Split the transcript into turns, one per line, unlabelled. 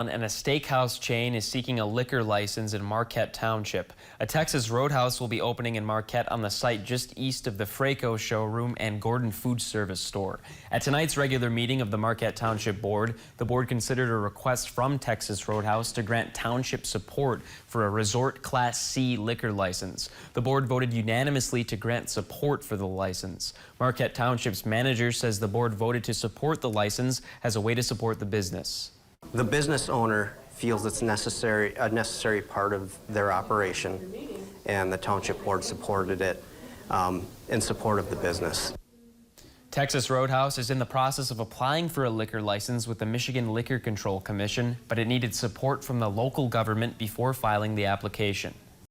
And a steakhouse chain is seeking a liquor license in Marquette Township. A Texas Roadhouse will be opening in Marquette on the site just east of the Fraco showroom and Gordon Food Service store. At tonight's regular meeting of the Marquette Township Board, the board considered a request from Texas Roadhouse to grant township support for a Resort Class C liquor license. The board voted unanimously to grant support for the license. Marquette Township's manager says the board voted to support the license as a way to support the business.
The business owner feels it's a necessary part of their operation, and the township board supported it in support of the business.
Texas Roadhouse is in the process of applying for a liquor license with the Michigan Liquor Control Commission, but it needed support from the local government before filing the application.